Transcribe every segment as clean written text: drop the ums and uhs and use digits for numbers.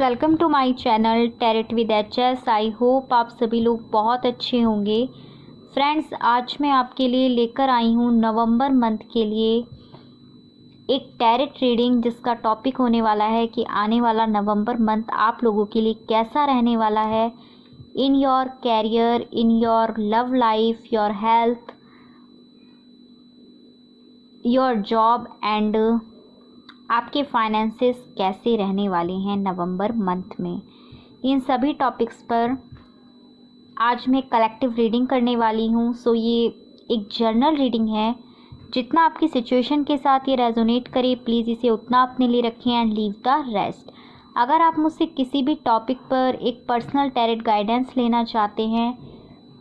Welcome to my channel tarot with HS. I hope आप सभी लोग बहुत अच्छे होंगे। फ्रेंड्स, आज मैं आपके लिए लेकर आई हूँ नवंबर मंथ के लिए एक टैरेट रीडिंग, जिसका टॉपिक होने वाला है कि आने वाला नवंबर मंथ आप लोगों के लिए कैसा रहने वाला है in your career, in your love life, your health, your job and आपके फाइनेंसेस कैसे रहने वाले हैं नवंबर मंथ में। इन सभी टॉपिक्स पर आज मैं कलेक्टिव रीडिंग करने वाली हूँ। सो ये एक जर्नल रीडिंग है। जितना आपकी सिचुएशन के साथ ये रेजोनेट करे, प्लीज़ इसे उतना अपने लिए रखें एंड लीव द रेस्ट। अगर आप मुझसे किसी भी टॉपिक पर एक पर्सनल टैरेट गाइडेंस लेना चाहते हैं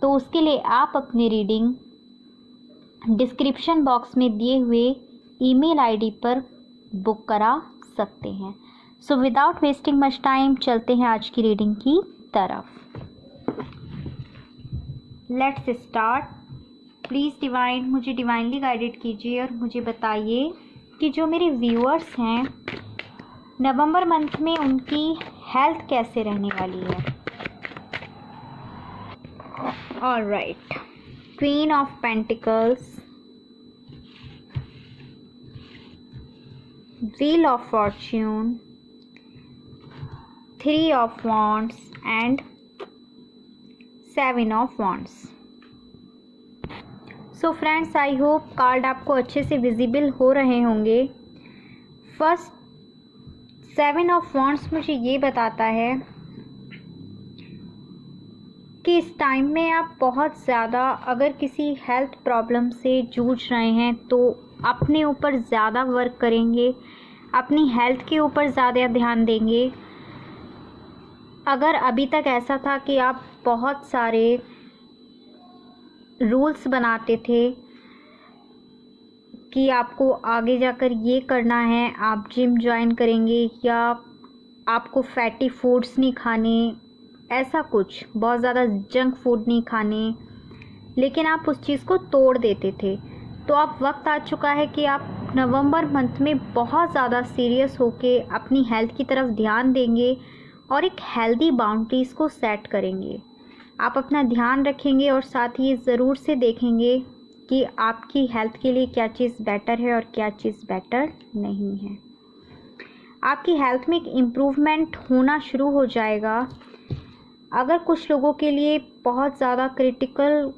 तो उसके लिए आप अपनी रीडिंग डिस्क्रिप्शन बॉक्स में दिए हुए ईमेल आईडी पर बुक करा सकते हैं। So without wasting much time चलते हैं आज की रीडिंग की तरफ। Let's start. प्लीज़ डिवाइन मुझे डिवाइनली गाइडेड कीजिए और मुझे बताइए कि जो मेरे व्यूअर्स हैं नवंबर मंथ में उनकी हेल्थ कैसे रहने वाली है। Alright, queen of pentacles, Wheel of Fortune, Three of Wands and Seven of Wands. So friends, I hope card आपको अच्छे से विजिबल हो रहे होंगे। फर्स्ट सेवन ऑफ वॉन्ड्स मुझे ये बताता है कि इस टाइम में आप बहुत ज़्यादा अगर किसी हेल्थ प्रॉब्लम से जूझ रहे हैं तो अपने ऊपर ज़्यादा वर्क करेंगे, अपनी हेल्थ के ऊपर ज़्यादा ध्यान देंगे। अगर अभी तक ऐसा था कि आप बहुत सारे रूल्स बनाते थे कि आपको आगे जाकर ये करना है, आप जिम ज्वाइन करेंगे या आपको फैटी फूड्स नहीं खाने, ऐसा कुछ बहुत ज़्यादा जंक फूड नहीं खाने, लेकिन आप उस चीज़ को तोड़ देते थे, तो अब वक्त आ चुका है कि आप नवंबर मंथ में बहुत ज़्यादा सीरियस होके अपनी हेल्थ की तरफ ध्यान देंगे और एक हेल्दी बाउंड्रीज़ को सेट करेंगे। आप अपना ध्यान रखेंगे और साथ ही ज़रूर से देखेंगे कि आपकी हेल्थ के लिए क्या चीज़ बेटर है और क्या चीज़ बेटर नहीं है। आपकी हेल्थ में एक इम्प्रूवमेंट होना शुरू हो जाएगा। अगर कुछ लोगों के लिए बहुत ज़्यादा क्रिटिकल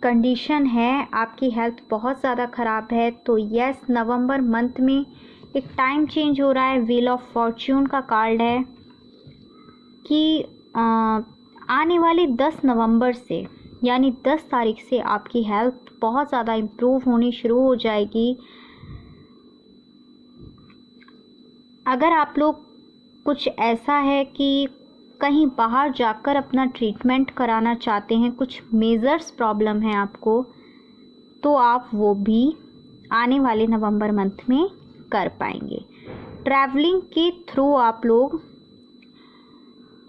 कंडीशन है, आपकी हेल्थ बहुत ज़्यादा ख़राब है, तो यस, नवंबर मंथ में एक टाइम चेंज हो रहा है। व्हील ऑफ फॉर्च्यून का कार्ड है कि आने वाले 10 नवंबर से यानी 10 तारीख से आपकी हेल्थ बहुत ज़्यादा इम्प्रूव होनी शुरू हो जाएगी। अगर आप लोग कुछ ऐसा है कि कहीं बाहर जाकर अपना ट्रीटमेंट कराना चाहते हैं, कुछ मेजर्स प्रॉब्लम है आपको, तो आप वो भी आने वाले नवंबर मंथ में कर पाएंगे। ट्रैवलिंग के थ्रू आप लोग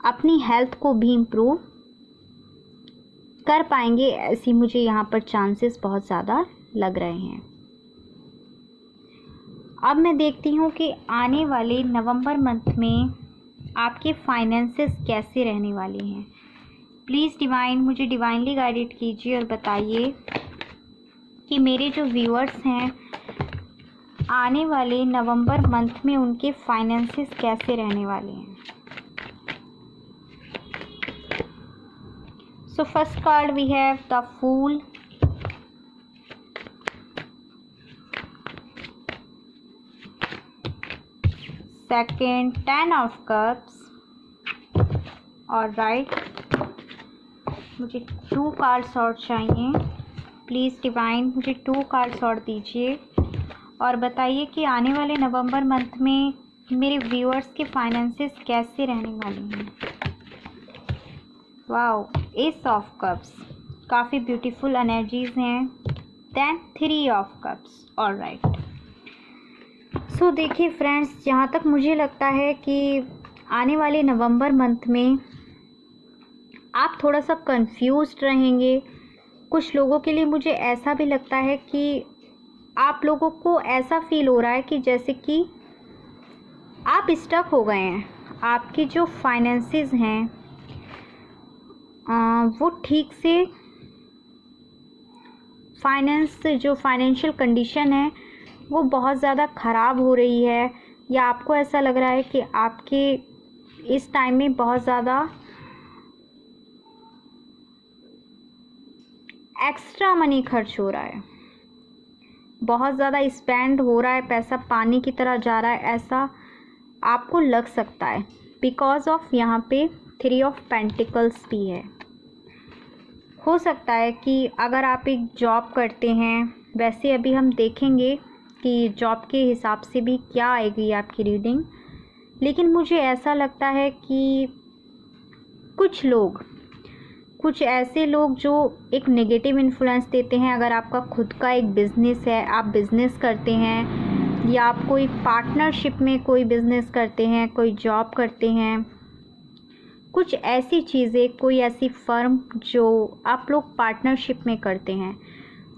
अपनी हेल्थ को भी इम्प्रूव कर पाएंगे, ऐसी मुझे यहाँ पर चांसेस बहुत ज़्यादा लग रहे हैं। अब मैं देखती हूँ कि आने वाले नवंबर मंथ में आपके फाइनेंसेस कैसे रहने वाले हैं। प्लीज़ डिवाइन मुझे डिवाइनली गाइडेड कीजिए और बताइए कि मेरे जो व्यूअर्स हैं आने वाले नवंबर मंथ में उनके फाइनेंसेस कैसे रहने वाले हैं। So first card we have the fool, second 10 of cups. और राइट, मुझे 2 कार्ड्स और चाहिए। प्लीज़ डिवाइन मुझे 2 कार्ड्स और दीजिए और बताइए कि आने वाले नवंबर मंथ में मेरे व्यूअर्स के फाइनेंसेस कैसे रहने वाले हैं। वाओ, एस ऑफ कप्स, काफ़ी ब्यूटीफुल एनर्जीज हैं। Then 3 of cups. और राइट, सो देखिए फ्रेंड्स, जहाँ तक मुझे लगता है कि आने वाले नवंबर मंथ में आप थोड़ा सा कंफ्यूज्ड रहेंगे। कुछ लोगों के लिए मुझे ऐसा भी लगता है कि आप लोगों को ऐसा फील हो रहा है कि जैसे कि आप स्टक हो गए हैं, आपकी जो फाइनेंसेस हैं वो ठीक से फाइनेंशियल कंडीशन है वो बहुत ज़्यादा ख़राब हो रही है, या आपको ऐसा लग रहा है कि आपके इस टाइम में बहुत ज़्यादा एक्स्ट्रा मनी खर्च हो रहा है, बहुत ज़्यादा स्पेंड हो रहा है, पैसा पानी की तरह जा रहा है, ऐसा आपको लग सकता है बिकॉज ऑफ यहाँ पे 3 ऑफ पेंटिकल्स भी है। हो सकता है कि अगर आप एक जॉब करते हैं, वैसे अभी हम देखेंगे कि जॉब के हिसाब से भी क्या आएगी आपकी रीडिंग, लेकिन मुझे ऐसा लगता है कि कुछ ऐसे लोग जो एक नेगेटिव इन्फ्लुएंस देते हैं, अगर आपका खुद का एक बिज़नेस है, आप बिज़नेस करते हैं, या आप कोई पार्टनरशिप में कोई बिज़नेस करते हैं, कोई जॉब करते हैं, कुछ ऐसी चीज़ें, कोई ऐसी फर्म जो आप लोग पार्टनरशिप में करते हैं,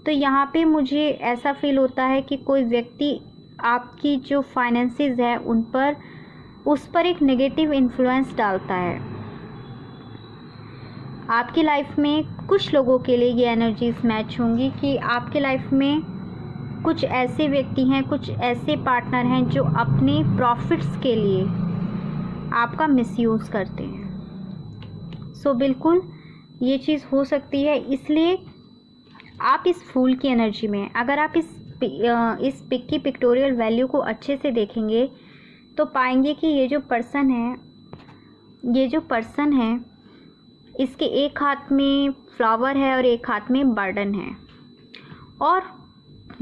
तो यहाँ पे मुझे ऐसा फील होता है कि कोई व्यक्ति आपकी जो फाइनेंसेस है उस पर एक नेगेटिव इन्फ्लुएंस डालता है। आपकी लाइफ में कुछ लोगों के लिए ये एनर्जीज मैच होंगी कि आपके लाइफ में कुछ ऐसे व्यक्ति हैं, कुछ ऐसे पार्टनर हैं जो अपने प्रॉफिट्स के लिए आपका मिसयूज़ करते हैं। सो बिल्कुल ये चीज़ हो सकती है, इसलिए आप इस फूल की एनर्जी में, अगर आप इस पिक की पिक्टोरियल वैल्यू को अच्छे से देखेंगे तो पाएंगे कि ये जो पर्सन है इसके एक हाथ में फ्लावर है और एक हाथ में बर्डन है, और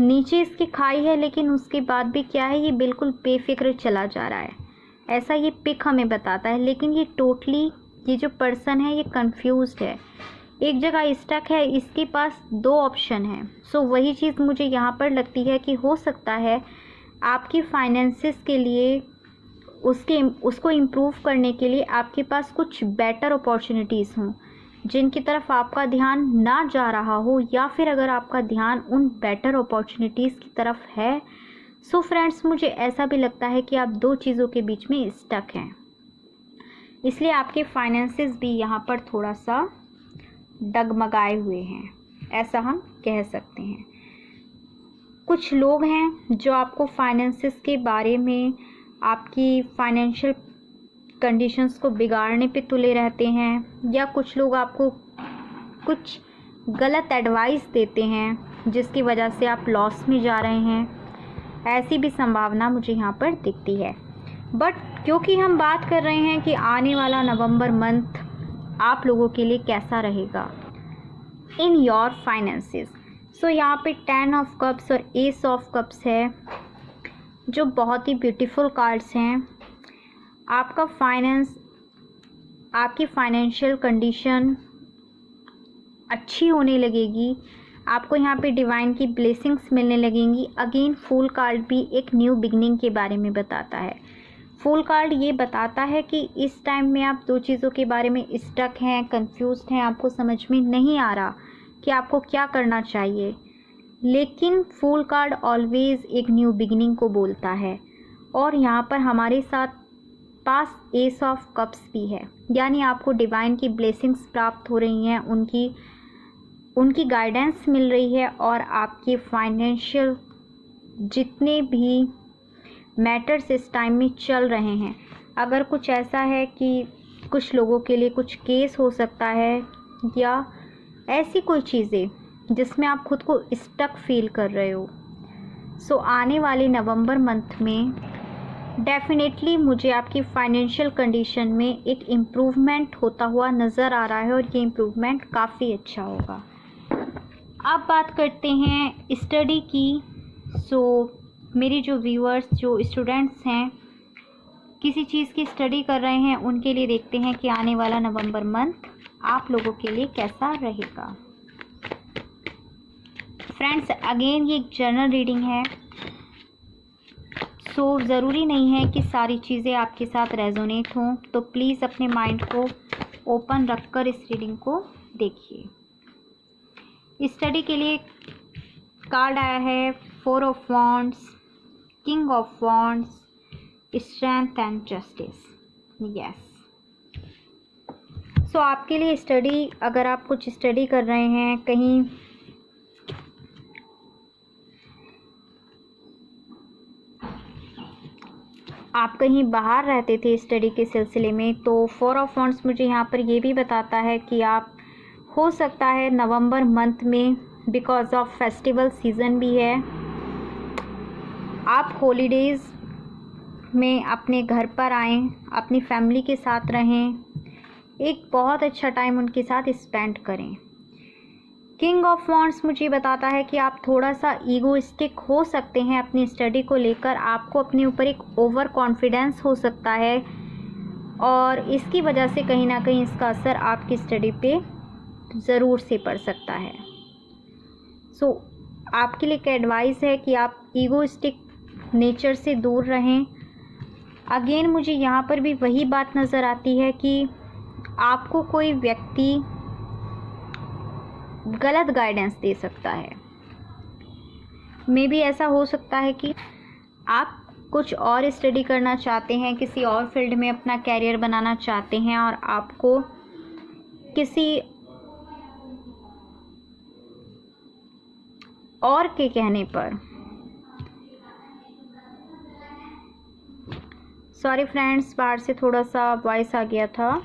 नीचे इसकी खाई है, लेकिन उसके बाद भी क्या है, ये बिल्कुल बेफिक्र चला जा रहा है, ऐसा ये पिक हमें बताता है। लेकिन ये जो पर्सन है ये कंफ्यूज्ड है, एक जगह स्टक है, इसके पास 2 ऑप्शन है। सो वही चीज़ मुझे यहाँ पर लगती है कि हो सकता है आपकी फाइनेंसेस के लिए उसको इम्प्रूव करने के लिए आपके पास कुछ बेटर अपॉर्चुनिटीज़ हों जिनकी तरफ आपका ध्यान ना जा रहा हो, या फिर अगर आपका ध्यान उन बेटर अपॉर्चुनिटीज़ की तरफ है। सो फ्रेंड्स, मुझे ऐसा भी लगता है कि आप 2 चीज़ों के बीच में स्टक हैं, इसलिए आपके फाइनेंसेस भी यहाँ पर थोड़ा सा डगमगाए हुए हैं, ऐसा हम कह सकते हैं। कुछ लोग हैं जो आपको फाइनेंसेस के बारे में, आपकी फाइनेंशियल कंडीशंस को बिगाड़ने पे तुले रहते हैं, या कुछ लोग आपको कुछ गलत एडवाइस देते हैं जिसकी वजह से आप लॉस में जा रहे हैं, ऐसी भी संभावना मुझे यहाँ पर दिखती है। बट क्योंकि हम बात कर रहे हैं कि आने वाला नवंबर मंथ आप लोगों के लिए कैसा रहेगा इन योर फाइनेंसेस, सो यहाँ पे 10 ऑफ कप्स और एस ऑफ कप्स है जो बहुत ही ब्यूटीफुल कार्ड्स हैं। आपकी फाइनेंशियल कंडीशन अच्छी होने लगेगी, आपको यहाँ पे डिवाइन की ब्लेसिंग्स मिलने लगेंगी। अगेन फूल कार्ड भी एक न्यू बिगनिंग के बारे में बताता है। फूल कार्ड ये बताता है कि इस टाइम में आप 2 चीज़ों के बारे में स्टक हैं, कंफ्यूज्ड हैं, आपको समझ में नहीं आ रहा कि आपको क्या करना चाहिए, लेकिन फूल कार्ड ऑलवेज एक न्यू बिगिनिंग को बोलता है। और यहाँ पर हमारे साथ पास एस ऑफ कप्स भी है, यानी आपको डिवाइन की ब्लेसिंग्स प्राप्त हो रही हैं, उनकी गाइडेंस मिल रही है, और आपके फाइनेंशियल जितने भी मैटर्स इस टाइम में चल रहे हैं, अगर कुछ ऐसा है कि कुछ लोगों के लिए कुछ केस हो सकता है, या ऐसी कोई चीज़ें जिसमें आप खुद को स्टक फील कर रहे हो, सो आने वाले नवंबर मंथ में डेफिनेटली मुझे आपकी फाइनेंशियल कंडीशन में एक इम्प्रूवमेंट होता हुआ नज़र आ रहा है, और ये इम्प्रूवमेंट काफ़ी अच्छा होगा। अब बात करते हैं स्टडी की। सो मेरे जो व्यूअर्स, जो स्टूडेंट्स हैं, किसी चीज़ की स्टडी कर रहे हैं, उनके लिए देखते हैं कि आने वाला नवंबर मंथ आप लोगों के लिए कैसा रहेगा। फ्रेंड्स, अगेन ये एक जनरल रीडिंग है, सो ज़रूरी नहीं है कि सारी चीज़ें आपके साथ रेजोनेट हों, तो प्लीज़ अपने माइंड को ओपन रखकर इस रीडिंग को देखिए। स्टडी के लिए कार्ड आया है 4 of wands, king of wands, strength and justice. Yes. So आपके लिए स्टडी, अगर आप कुछ स्टडी कर रहे हैं, कहीं आप कहीं बाहर रहते थे स्टडी के सिलसिले में, तो 4 ऑफ वॉन्ड्स मुझे यहाँ पर ये भी बताता है कि आप हो सकता है नवंबर मंथ में, बिकॉज ऑफ फेस्टिवल सीज़न भी है, आप हॉलीडेज़ में अपने घर पर आएँ, अपनी फैमिली के साथ रहें, एक बहुत अच्छा टाइम उनके साथ स्पेंड करें। किंग ऑफ वॉन्ड्स मुझे बताता है कि आप थोड़ा सा ईगोइस्टिक हो सकते हैं अपनी स्टडी को लेकर, आपको अपने ऊपर एक ओवर कॉन्फिडेंस हो सकता है और इसकी वजह से कहीं ना कहीं इसका असर आपकी स्टडी पे ज़रूर से पड़ सकता है। सो आपके लिए एक एडवाइस है कि आप ईगोइस्टिक नेचर से दूर रहें। अगेन मुझे यहाँ पर भी वही बात नज़र आती है कि आपको कोई व्यक्ति गलत गाइडेंस दे सकता है। मे बी ऐसा हो सकता है कि आप कुछ और स्टडी करना चाहते हैं, किसी और फील्ड में अपना कैरियर बनाना चाहते हैं और आपको किसी और के कहने पर, सॉरी फ्रेंड्स, बाहर से थोड़ा सा वॉइस आ गया था।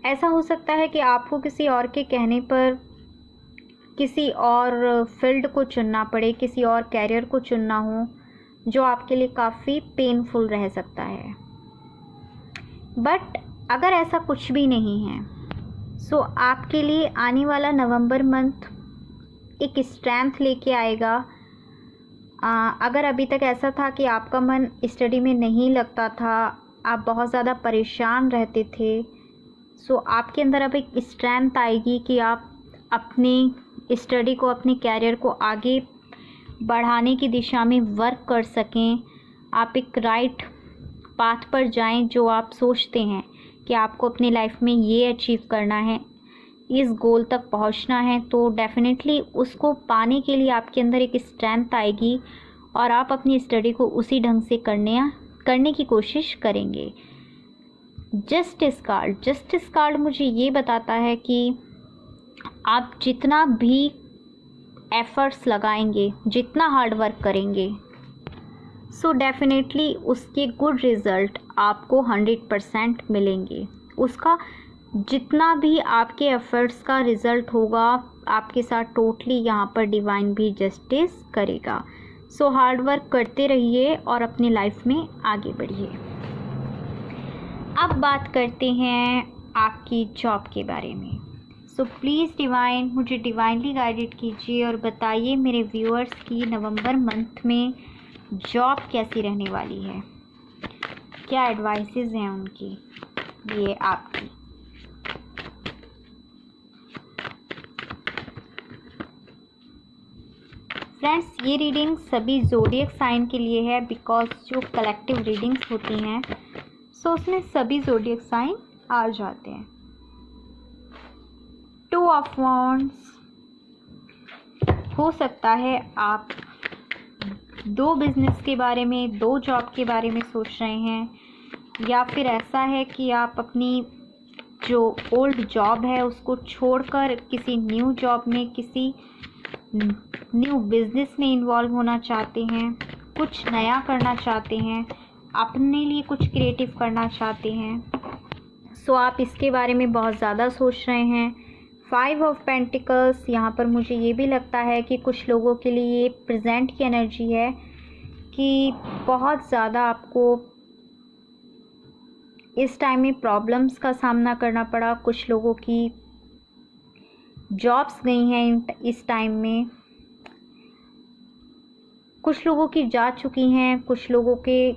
ऐसा हो सकता है कि आपको किसी और के कहने पर किसी और फील्ड को चुनना पड़े, किसी और कैरियर को चुनना हो, जो आपके लिए काफ़ी पेनफुल रह सकता है। बट अगर ऐसा कुछ भी नहीं है, सो आपके लिए आने वाला नवंबर मंथ एक स्ट्रेंथ लेके आएगा। अगर अभी तक ऐसा था कि आपका मन स्टडी में नहीं लगता था, आप बहुत ज़्यादा परेशान रहते थे, सो आपके अंदर अब एक स्ट्रेंथ आएगी कि आप अपनी स्टडी को, अपने कैरियर को आगे बढ़ाने की दिशा में वर्क कर सकें। आप एक राइट पाथ पर जाएं, जो आप सोचते हैं कि आपको अपनी लाइफ में ये अचीव करना है, इस गोल तक पहुंचना है, तो डेफिनेटली उसको पाने के लिए आपके अंदर एक स्ट्रेंथ आएगी और आप अपनी स्टडी को उसी ढंग से करने की कोशिश करेंगे। जस्टिस कार्ड मुझे ये बताता है कि आप जितना भी एफर्ट्स लगाएंगे, जितना हार्ड वर्क करेंगे, सो डेफिनेटली उसके गुड रिज़ल्ट आपको 100% मिलेंगे। उसका जितना भी आपके एफर्ट्स का रिज़ल्ट होगा, आपके साथ टोटली यहाँ पर डिवाइन भी जस्टिस करेगा। सो हार्ड वर्क करते रहिए और अपनी लाइफ में आगे बढ़िए। अब बात करते हैं आपकी जॉब के बारे में। सो प्लीज़ डिवाइन, मुझे डिवाइनली गाइडेड कीजिए और बताइए मेरे व्यूअर्स की नवंबर मंथ में जॉब कैसी रहने वाली है, क्या एडवाइसेस हैं उनकी, ये आपकी। फ्रेंड्स, ये रीडिंग सभी ज़ोडिएक साइन के लिए है, बिकॉज जो कलेक्टिव रीडिंग्स होती हैं, सो उसमें सभी ज़ोडिएक साइन आ जाते हैं। 2 ऑफ वॉन्ड्स, हो सकता है आप 2 बिजनेस के बारे में, 2 जॉब के बारे में सोच रहे हैं, या फिर ऐसा है कि आप अपनी जो ओल्ड जॉब है उसको छोड़कर किसी न्यू जॉब में, किसी न्यू बिजनेस में इन्वॉल्व होना चाहते हैं, कुछ नया करना चाहते हैं, अपने लिए कुछ क्रिएटिव करना चाहते हैं। सो आप इसके बारे में बहुत ज़्यादा सोच रहे हैं। 5 ऑफ पेंटिकल्स, यहाँ पर मुझे ये भी लगता है कि कुछ लोगों के लिए ये प्रेजेंट की एनर्जी है कि बहुत ज़्यादा आपको इस टाइम में प्रॉब्लम्स का सामना करना पड़ा। कुछ लोगों की जॉब्स गई हैं इस टाइम में, कुछ लोगों की जा चुकी हैं, कुछ लोगों के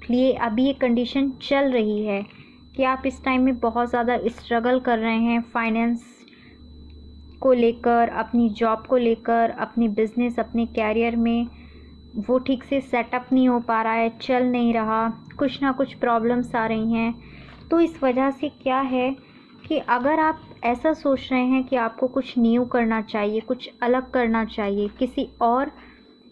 लिए अभी ये कंडीशन चल रही है कि आप इस टाइम में बहुत ज़्यादा स्ट्रगल कर रहे हैं फाइनेंस को लेकर, अपनी जॉब को लेकर, अपनी बिजनेस, अपने कैरियर में वो ठीक से सेटअप नहीं हो पा रहा है, चल नहीं रहा, कुछ ना कुछ प्रॉब्लम्स आ रही हैं। तो इस वजह से क्या है कि अगर आप ऐसा सोच रहे हैं कि आपको कुछ न्यू करना चाहिए, कुछ अलग करना चाहिए, किसी और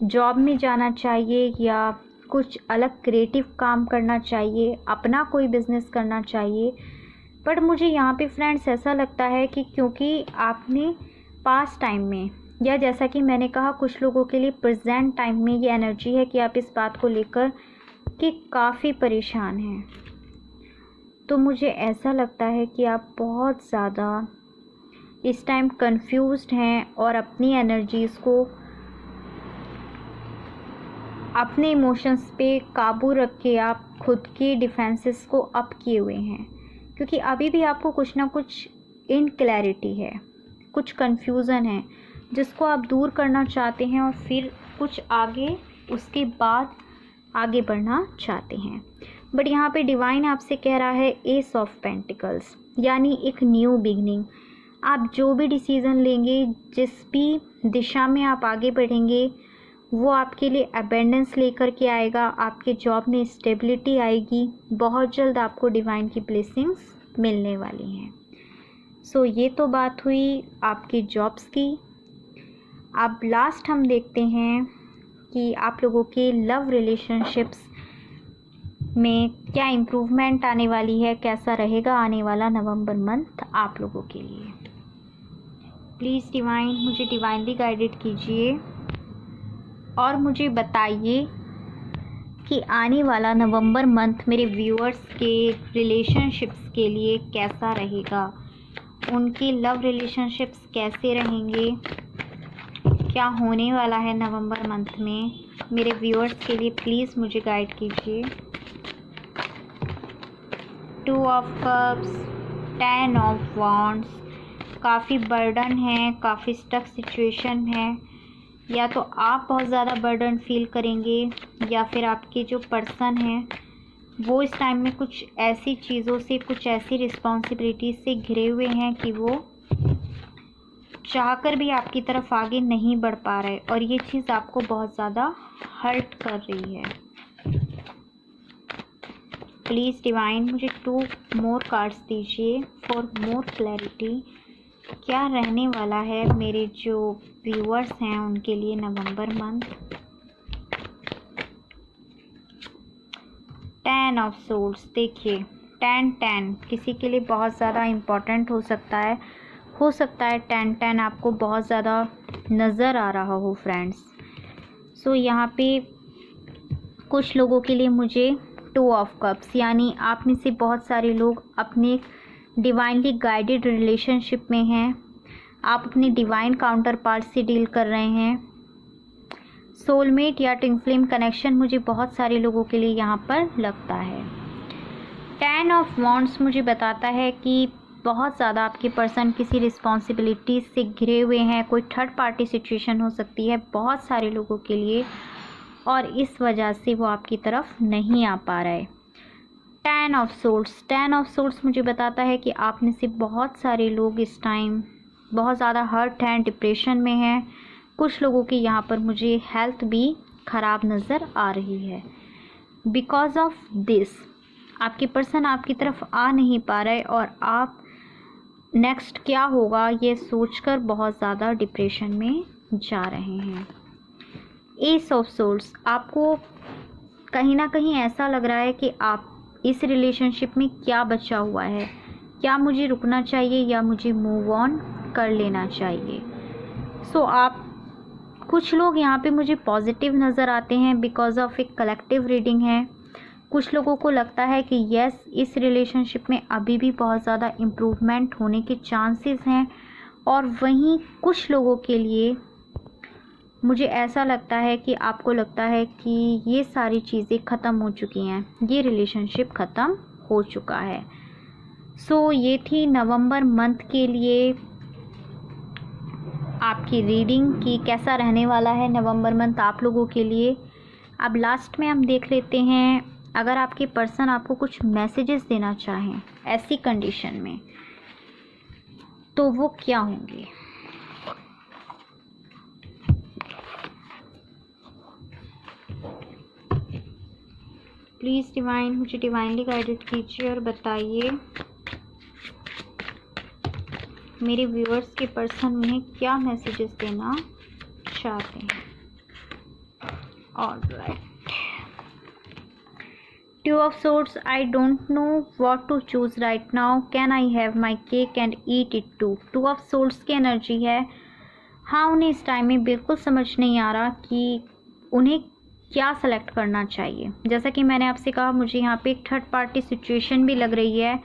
जॉब में जाना चाहिए या कुछ अलग क्रिएटिव काम करना चाहिए, अपना कोई बिज़नेस करना चाहिए। बट मुझे यहाँ पे फ्रेंड्स ऐसा लगता है कि क्योंकि आपने पास्ट टाइम में, या जैसा कि मैंने कहा कुछ लोगों के लिए प्रेजेंट टाइम में ये एनर्जी है कि आप इस बात को लेकर कि काफ़ी परेशान हैं। तो मुझे ऐसा लगता है कि आप बहुत ज़्यादा इस टाइम कंफ्यूज्ड हैं और अपनी एनर्जीज़ को, अपने इमोशंस पे काबू रख के आप खुद की डिफेंसेस को अप किए हुए हैं, क्योंकि अभी भी आपको कुछ ना कुछ इनक्लैरिटी है, कुछ कंफ्यूजन है जिसको आप दूर करना चाहते हैं और फिर कुछ आगे उसके बाद आगे बढ़ना चाहते हैं। बट यहाँ पे डिवाइन आपसे कह रहा है एस ऑफ पेंटिकल्स, यानी एक न्यू बिगनिंग। आप जो भी डिसीज़न लेंगे, जिस भी दिशा में आप आगे बढ़ेंगे, वो आपके लिए अबेंडेंस लेकर के आएगा, आपके जॉब में स्टेबिलिटी आएगी, बहुत जल्द आपको डिवाइन की ब्लेसिंग्स मिलने वाली हैं। सो ये तो बात हुई आपकी जॉब्स की। अब लास्ट हम देखते हैं कि आप लोगों के लव रिलेशनशिप्स में क्या इम्प्रूवमेंट आने वाली है, कैसा रहेगा आने वाला नवंबर मंथ आप लोगों के लिए। प्लीज़ डिवाइन मुझे डिवाइनली गाइडेड कीजिए और मुझे बताइए कि आने वाला नवंबर मंथ मेरे व्यूअर्स के रिलेशनशिप्स के लिए कैसा रहेगा, उनके लव रिलेशनशिप्स कैसे रहेंगे, क्या होने वाला है नवंबर मंथ में मेरे व्यूअर्स के लिए। प्लीज़ मुझे गाइड कीजिए। 2 ऑफ कप्स, 10 ऑफ वॉन्ड्स, काफ़ी बर्डन है, काफ़ी स्टक सिचुएशन है, या तो आप बहुत ज़्यादा बर्डन फील करेंगे या फिर आपके जो पर्सन हैं वो इस टाइम में कुछ ऐसी चीज़ों से, कुछ ऐसी रिस्पॉन्सिबिलिटीज से घिरे हुए हैं कि वो चाहकर भी आपकी तरफ आगे नहीं बढ़ पा रहे और ये चीज़ आपको बहुत ज़्यादा हर्ट कर रही है। प्लीज़ डिवाइन मुझे 2 मोर कार्ड्स दीजिए फॉर मोर क्लैरिटी। क्या रहने वाला है मेरे जो व्यूअर्स हैं उनके लिए नवंबर मंथ। 10 ऑफ सोर्ड्स, देखिए 10 किसी के लिए बहुत ज़्यादा इम्पोर्टेंट हो सकता है 10 आपको बहुत ज़्यादा नज़र आ रहा हो फ्रेंड्स। सो यहाँ पे कुछ लोगों के लिए मुझे 2 ऑफ कप्स, यानी आप में से बहुत सारे लोग अपने डिवाइनली गाइडेड रिलेशनशिप में हैं, आप अपने डिवाइन काउंटर पार्ट से डील कर रहे हैं। सोलमेट या ट्विन फ्लेम कनेक्शन मुझे बहुत सारे लोगों के लिए यहाँ पर लगता है। 10 ऑफ वॉन्ड्स मुझे बताता है कि बहुत ज़्यादा आपके पर्सन किसी रिस्पॉन्सिबिलिटी से घिरे हुए हैं, कोई थर्ड पार्टी सिचुएशन हो सकती है बहुत सारे लोगों के लिए और इस वजह से वो आपकी तरफ नहीं आ पा रहा है। 10 ऑफ सोर्ड्स मुझे बताता है कि आप में से बहुत सारे लोग इस टाइम बहुत ज़्यादा हर्ट हैं, डिप्रेशन में हैं। कुछ लोगों की यहाँ पर मुझे हेल्थ भी ख़राब नज़र आ रही है। बिकॉज ऑफ दिस आपके पर्सन आपकी तरफ आ नहीं पा रहे और आप नेक्स्ट क्या होगा ये सोचकर बहुत ज़्यादा डिप्रेशन में जा रहे हैं। एस ऑफ सोर्ड्स, आपको कहीं ना कहीं ऐसा लग रहा है कि आप इस रिलेशनशिप में क्या बचा हुआ है, क्या मुझे रुकना चाहिए या मुझे मूव ऑन कर लेना चाहिए। सो आप कुछ लोग यहाँ पे मुझे पॉजिटिव नज़र आते हैं बिकॉज ऑफ एक कलेक्टिव रीडिंग है। कुछ लोगों को लगता है कि यस इस रिलेशनशिप में अभी भी बहुत ज़्यादा इम्प्रूवमेंट होने के चांसेस हैं और वहीं कुछ लोगों के लिए मुझे ऐसा लगता है कि आपको लगता है कि ये सारी चीज़ें ख़त्म हो चुकी हैं, ये रिलेशनशिप ख़त्म हो चुका है। सो ये थी नवंबर मंथ के लिए आपकी रीडिंग कि कैसा रहने वाला है नवंबर मंथ आप लोगों के लिए। अब लास्ट में हम देख लेते हैं अगर आपके पर्सन आपको कुछ मैसेजेस देना चाहें ऐसी कंडीशन में तो वो क्या होंगे। प्लीज़ डिवाइन मुझे डिवाइनली गाइडेड कीजिए और बताइए मेरे व्यूअर्स के पर्सन उन्हें क्या मैसेजेस देना चाहते हैं। Alright, Two of Swords, I don't know what to choose right now. Can I have my cake and eat it too? Two of Swords की एनर्जी है। हाँ, उन्हें इस टाइम में बिल्कुल समझ नहीं आ रहा कि उन्हें क्या सेलेक्ट करना चाहिए। जैसा कि मैंने आपसे कहा, मुझे यहाँ पे एक थर्ड पार्टी सिचुएशन भी लग रही है।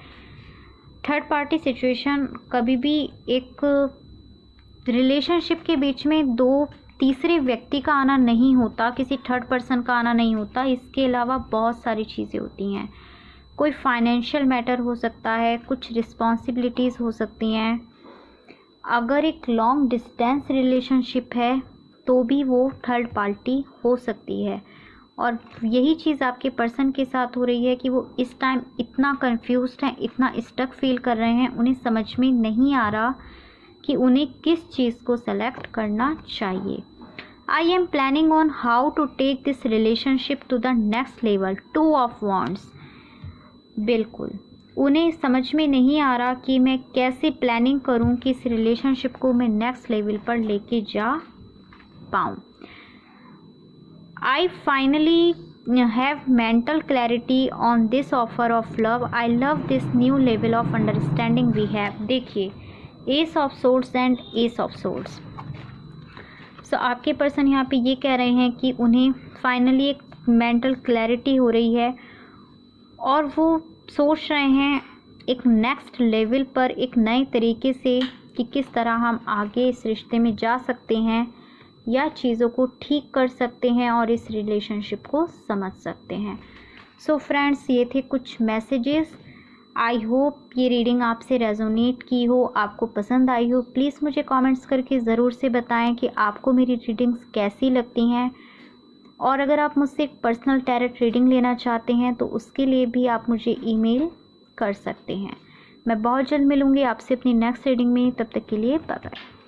थर्ड पार्टी सिचुएशन कभी भी एक रिलेशनशिप के बीच में दो तीसरे व्यक्ति का आना नहीं होता, किसी थर्ड पर्सन का आना नहीं होता। इसके अलावा बहुत सारी चीज़ें होती हैं। कोई फाइनेंशियल मैटर हो सकता है, कुछ रिस्पॉन्सिबिलिटीज़ हो सकती हैं। अगर एक लॉन्ग डिस्टेंस रिलेशनशिप है तो भी वो थर्ड पार्टी हो सकती है। और यही चीज़ आपके पर्सन के साथ हो रही है कि वो इस टाइम इतना कंफ्यूज्ड हैं, इतना स्टक फील कर रहे हैं, उन्हें समझ में नहीं आ रहा कि उन्हें किस चीज़ को सेलेक्ट करना चाहिए। I am planning on how to take this relationship to the next level. Two of wands, बिल्कुल उन्हें समझ में नहीं आ रहा कि मैं कैसे प्लानिंग करूं कि इस रिलेशनशिप को मैं नेक्स्ट लेवल पर लेके जा पाऊं। I finally have mental clarity on this offer of love. I love this new level of understanding we have. देखिए, Ace of Swords and Ace of Swords. So आपके पर्सन यहाँ पे ये कह रहे हैं कि उन्हें फाइनली एक मेंटल क्लैरिटी हो रही है और वो सोच रहे हैं एक नेक्स्ट लेवल पर एक नए तरीके से कि किस तरह हम आगे इस रिश्ते में जा सकते हैं या चीज़ों को ठीक कर सकते हैं और इस रिलेशनशिप को समझ सकते हैं। सो फ्रेंड्स, ये थे कुछ मैसेजेस। आई होप ये रीडिंग आपसे रेजोनेट की हो, आपको पसंद आई हो। प्लीज़ मुझे कमेंट्स करके ज़रूर से बताएं कि आपको मेरी रीडिंग्स कैसी लगती हैं। और अगर आप मुझसे एक पर्सनल टैरोट रीडिंग लेना चाहते हैं तो उसके लिए भी आप मुझे ईमेल कर सकते हैं। मैं बहुत जल्द मिलूँगी आपसे अपनी नेक्स्ट रीडिंग में। तब तक के लिए बाय बाय।